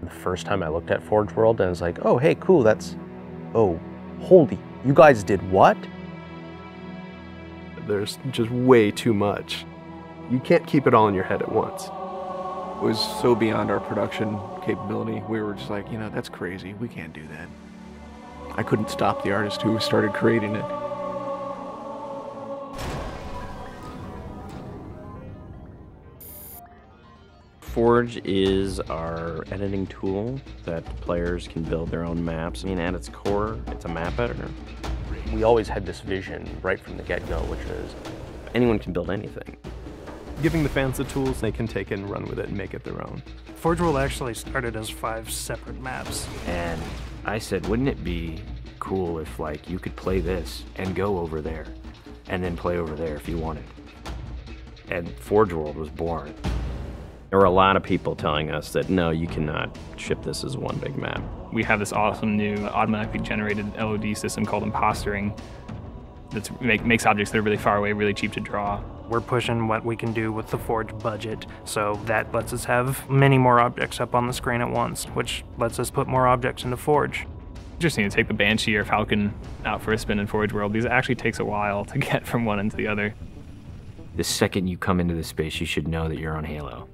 The first time I looked at Forge World, and I was like, oh, hey, cool, oh, holy, you guys did what? There's just way too much. You can't keep it all in your head at once. It was so beyond our production capability. We were just like, that's crazy. We can't do that. I couldn't stop the artist who started creating it. Forge is our editing tool that players can build their own maps. I mean, at its core, it's a map editor. We always had this vision right from the get-go, which is anyone can build anything. Giving the fans the tools, they can take it and run with it and make it their own. Forge World actually started as 5 separate maps. And I said, wouldn't it be cool if, like, you could play this and go over there, and then play over there if you wanted? And Forge World was born. There were a lot of people telling us that, no, you cannot ship this as one big map. We have this awesome new automatically generated LOD system called impostering that makes objects that are really far away really cheap to draw. We're pushing what we can do with the Forge budget, so that lets us have many more objects up on the screen at once, which lets us put more objects into Forge. Interesting to take the Banshee or Falcon out for a spin in Forge World, because it actually takes a while to get from one into the other. The second you come into this space, you should know that you're on Halo.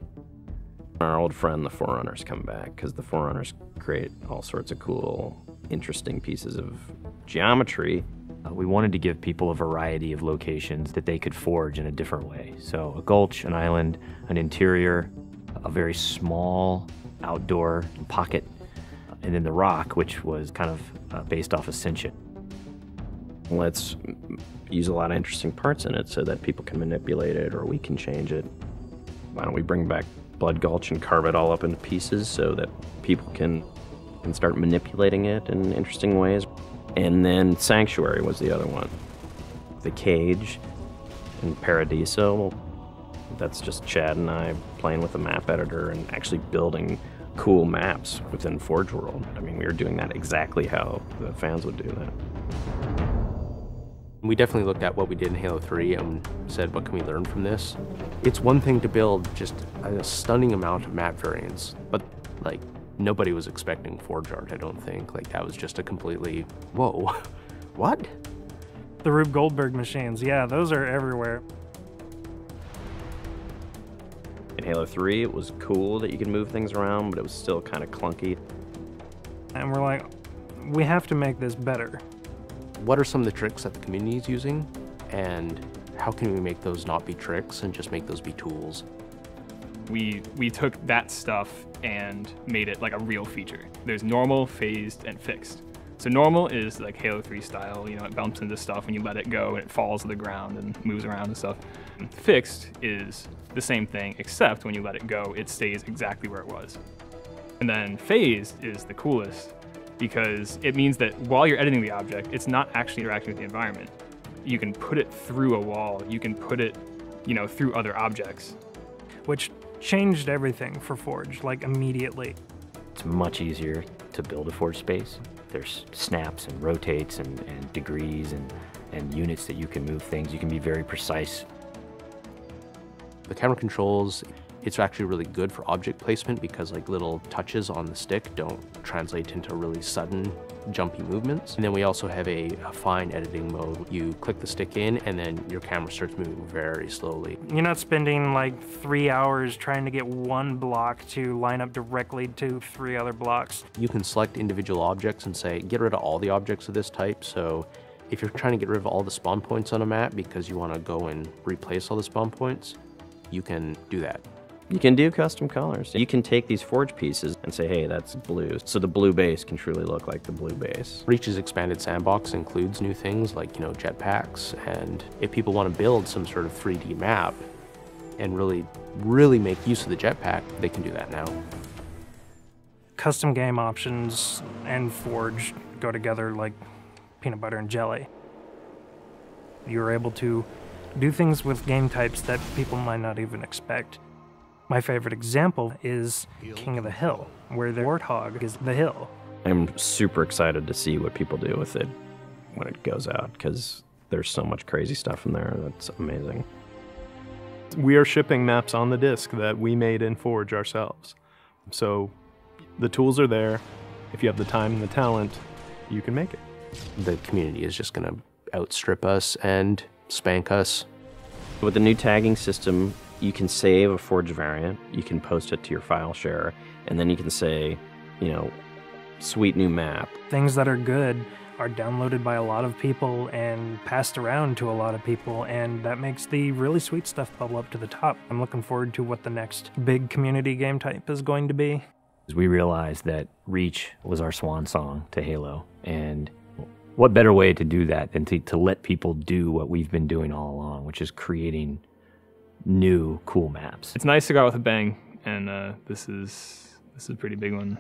Our old friend, the Forerunners, come back, because the Forerunners create all sorts of cool, interesting pieces of geometry. We wanted to give people a variety of locations that they could forge in a different way. So a gulch, an island, an interior, a very small outdoor pocket, and then the rock, which was kind of based off Ascension. Let's use a lot of interesting parts in it so that people can manipulate it or we can change it. Why don't we bring back Blood Gulch and carve it all up into pieces so that people can start manipulating it in interesting ways. And then Sanctuary was the other one. The Cage and Paradiso, that's just Chad and I playing with a map editor and actually building cool maps within Forge World. I mean, we were doing that exactly how the fans would do that. we definitely looked at what we did in Halo 3 and said, what can we learn from this? It's one thing to build just a stunning amount of map variants, but like nobody was expecting Forge art, I don't think. Like that was just a completely, whoa, what? The Rube Goldberg machines, yeah, those are everywhere. In Halo 3, it was cool that you could move things around, but it was still kind of clunky. And we're like, we have to make this better. What are some of the tricks that the community is using, and how can we make those not be tricks and just make those be tools? We took that stuff and made it like a real feature. There's normal, phased, and fixed. So normal is like Halo 3 style, you know, it bumps into stuff when you let it go and it falls to the ground and moves around and stuff. And fixed is the same thing, except when you let it go, it stays exactly where it was. And then phased is the coolest because it means that while you're editing the object, it's not actually interacting with the environment. You can put it through a wall, you can put it, you know, through other objects. Which changed everything for Forge, like immediately. It's much easier to build a Forge space. There's snaps and rotates and degrees and units that you can move things. You can be very precise. The camera controls, it's actually really good for object placement because like little touches on the stick don't translate into really sudden jumpy movements. And then we also have a fine editing mode. You click the stick in and then your camera starts moving very slowly. You're not spending like 3 hours trying to get one block to line up directly to 3 other blocks. You can select individual objects and say, get rid of all the objects of this type. So if you're trying to get rid of all the spawn points on a map because you want to go and replace all the spawn points, you can do that. You can do custom colors. You can take these Forge pieces and say, hey, that's blue. So the blue base can truly look like the blue base. Reach's expanded sandbox includes new things like, you know, jetpacks. And if people want to build some sort of 3D map and really make use of the jetpack, they can do that now. Custom game options and Forge go together like peanut butter and jelly. You're able to do things with game types that people might not even expect. My favorite example is King of the Hill, where the warthog is the hill. I'm super excited to see what people do with it when it goes out, because there's so much crazy stuff in there that's amazing. We are shipping maps on the disc that we made in Forge ourselves. So The tools are there. If you have the time and the talent, you can make it. The community is just going to outstrip us and spank us. With the new tagging system, you can save a forged variant, you can post it to your file share, and then you can say, you know, sweet new map. Things that are good are downloaded by a lot of people and passed around to a lot of people, and that makes the really sweet stuff bubble up to the top. I'm looking forward to what the next big community game type is going to be. We realized that Reach was our swan song to Halo, and what better way to do that than to let people do what we've been doing all along, which is creating new cool maps. It's nice to go out with a bang, and this is a pretty big one.